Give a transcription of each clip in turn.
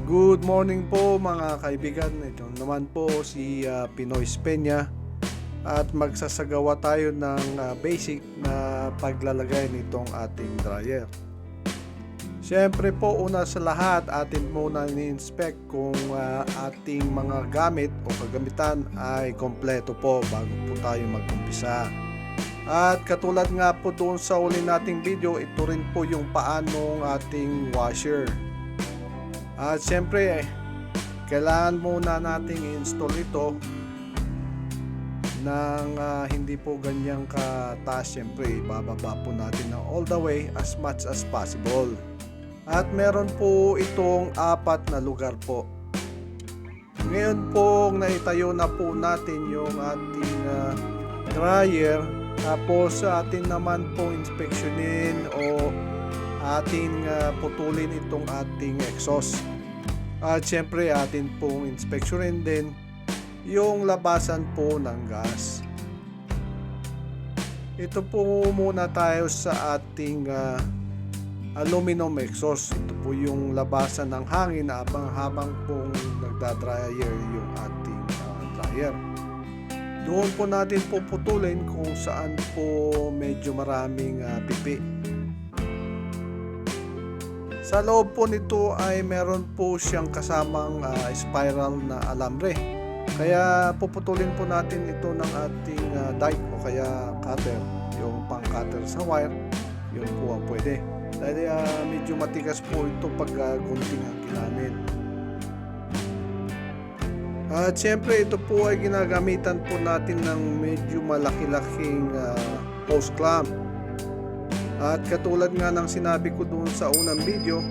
Good morning po mga kaibigan. Ito naman po si Pinoy Peña at magsasagawa tayo ng basic na paglalagay nitong ating dryer. Siyempre po, una sa lahat atin muna ni-inspect kung ating mga gamit o kagamitan ay kompleto po bago po tayo mag-umpisa. At katulad nga po doon sa uli nating video, ito rin po yung paanong ating washer. At siyempre, kailangan muna nating i-install ito ng hindi po ganyang kataas. Siyempre, bababa po natin na all the way as much as possible. At meron po itong 4 na lugar po. Ngayon po, naitayo na po natin yung ating dryer. Tapos atin naman po inspeksyonin o ating putulin itong ating exhaust. At syempre atin pong inspeksyonin din yung labasan po ng gas. Ito po muna tayo sa ating aluminum exhaust. Ito po yung labasan ng hangin habang pong nagda-dryer yung ating dryer. Doon po natin puputulin kung saan po medyo maraming pipi. Sa loob po nito ay meron po siyang kasamang spiral na alambre. Kaya puputulin po natin ito ng ating dike o kaya cutter. Yung pang cutter sa wire, yun po ang pwede. Dahil medyo matigas po ito pag gunting ang kilawin. At syempre ito po ay ginagamitan po natin ng medyo malaki-laking hose clamp. At katulad nga ng sinabi ko doon sa unang video,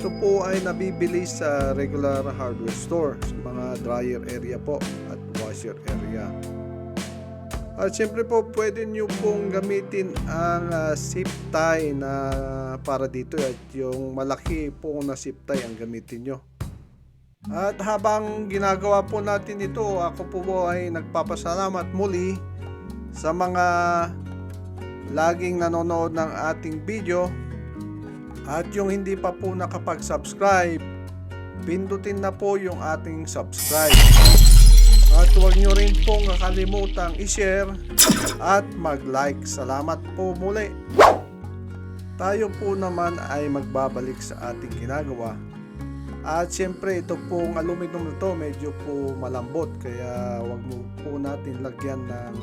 ito po ay nabibili sa regular hardware store, sa mga dryer area po at washer area. At syempre po pwede nyo pong gamitin ang zip tie na para dito at yung malaki po na zip tie ang gamitin nyo. At habang ginagawa po natin ito, ako po ay nagpapasalamat muli sa mga laging nanonood ng ating video. At yung hindi pa po nakapag-subscribe, pindutin na po yung ating subscribe. At huwag nyo rin pong kakalimutang i-share at mag-like. Salamat po muli. Tayo po naman ay magbabalik sa ating ginagawa. At siyempre ito pong aluminum na to medyo po malambot, kaya wag mo po natin lagyan ng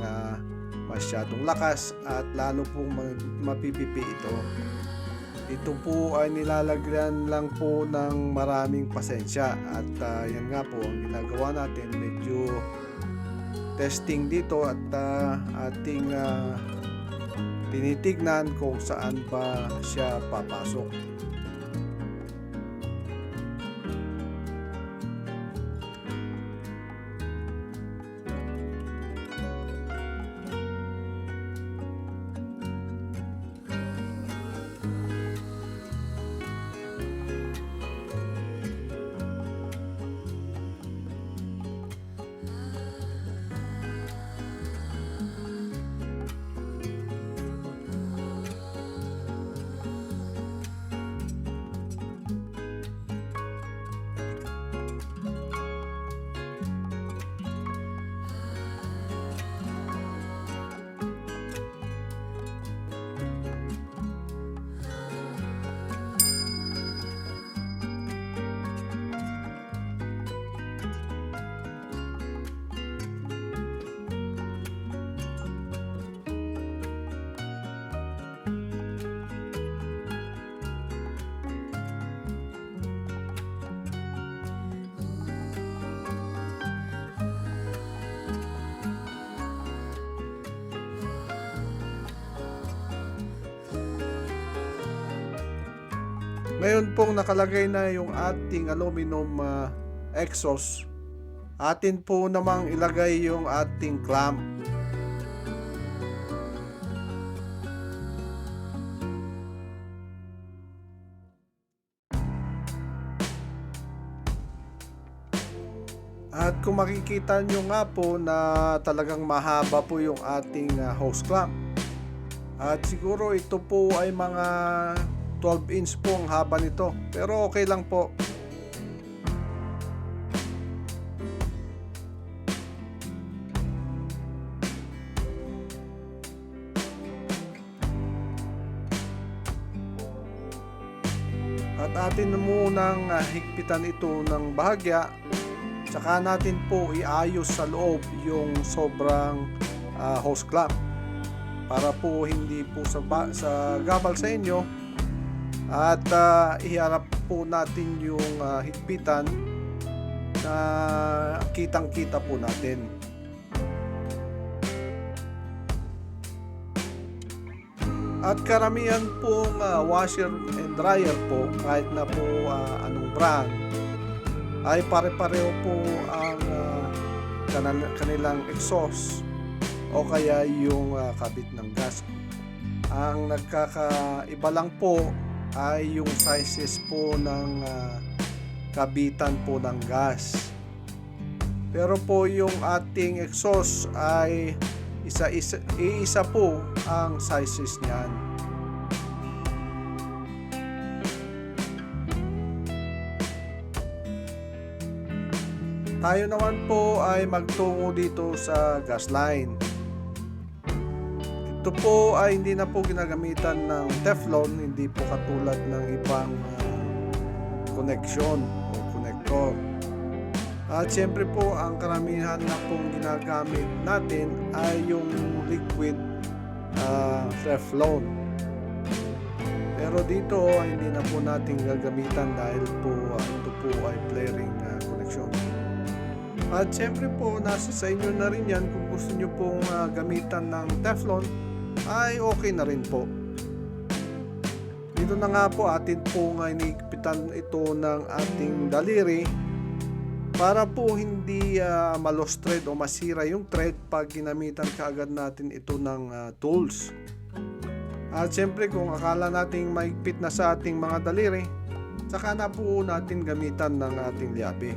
masyadong lakas at lalo pong mapipipi ito. Ito po ay nilalagyan lang po ng maraming pasensya at yan nga po ang ginagawa natin, medyo testing dito at ating tinitignan kung saan ba siya papasok. Ngayon pong nakalagay na yung ating aluminum exhaust, atin po namang ilagay yung ating clamp. At kung makikita nyo nga po na talagang mahaba po yung ating hose clamp. At siguro ito po ay mga 12 inch po ang haba nito, pero okay lang po. At atin munang higpitan ito ng bahagya, tsaka natin po iayos sa loob yung sobrang hose clamp para po hindi po sa gabal sa inyo. At iharap po natin yung higpitan na kitang kita po natin. At karamihan pong washer and dryer po, kahit na po anong brand, ay pare-pareho po ang kanilang exhaust o kaya yung kabit ng gas. Ang nagkakaiba lang po ay yung sizes po ng kabitan po ng gas. Pero po yung ating exhaust ay isa po ang sizes niyan. Tayo naman po ay magtungo dito sa gas line. Ito po ay hindi na po ginagamitan ng Teflon, hindi po katulad ng ibang connection o connector. At syempre po ang karamihan na pong ginagamit natin ay yung liquid Teflon. Pero dito hindi na po natin gagamitan dahil po ito po ay flaring connection. At syempre po nasa sa inyo na rin yan, kung gusto nyo pong gamitan ng Teflon ay okay na rin po. Dito na nga po atin pong inigpitan ito ng ating daliri para po hindi ma-lost thread o masira yung thread pag ginamitan kaagad natin ito ng tools. At syempre kung akala nating maigpit na sa ating mga daliri, saka na po natin gamitan ng ating liabe.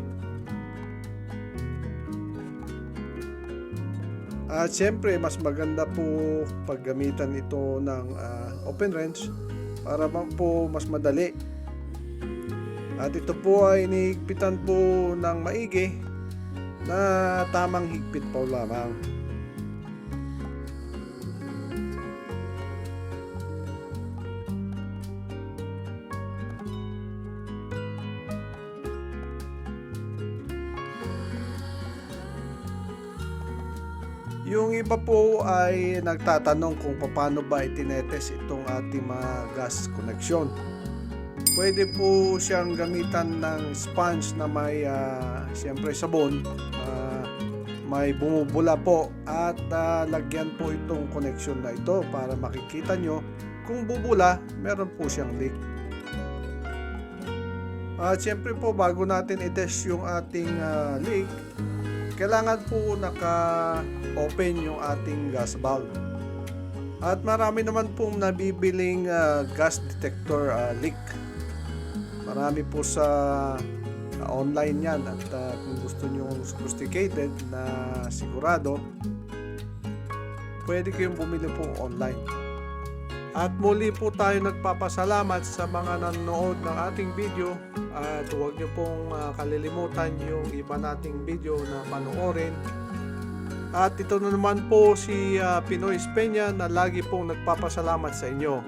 At syempre mas maganda po pag gamitan ito ng open wrench para po mas madali. At ito po ay inihigpitan po ng maigi na tamang higpit po lamang. Yung iba po ay nagtatanong kung paano ba itinetes itong ating mga gas connection. Pwede po siyang gamitan ng sponge na may siyempre sabon, may bumubula po, at lagyan po itong connection na ito para makikita nyo kung bubula, meron po siyang leak. At siyempre po bago natin i-test yung ating leak, kailangan po naka-open yung ating gas valve. At marami naman pong nabibiling gas detector leak. Marami po sa online yan, at kung gusto nyo sophisticated na sigurado, pwede kayong bumili po online. At muli po tayo nagpapasalamat sa mga nanonood ng ating video, at huwag nyo pong kalilimutan yung iba nating video na panoorin. At ito na naman po si Pinoy Espeña na lagi pong nagpapasalamat sa inyo.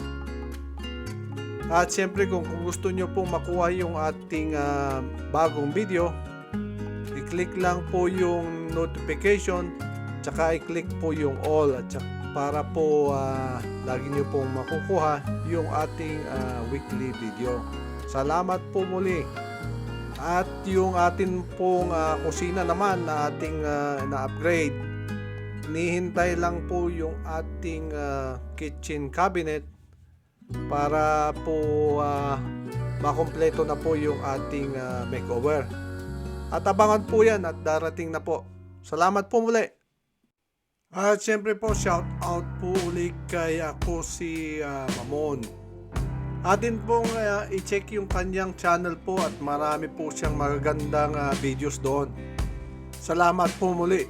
At siyempre kung gusto nyo pong makuha yung ating bagong video, i-click lang po yung notification, tsaka i-click po yung all, at para po lagi nyo pong makukuha yung ating weekly video. Salamat po muli. At yung atin pong kusina naman na ating na-upgrade, nihintay lang po yung ating kitchen cabinet para po makompleto na po yung ating makeover. At abangan po yan at darating na po. Salamat po muli. At syempre po shout out po ulit kay ako si Mamon. Atin pong i-check yung kanyang channel po at marami po siyang magagandang videos doon. Salamat po muli.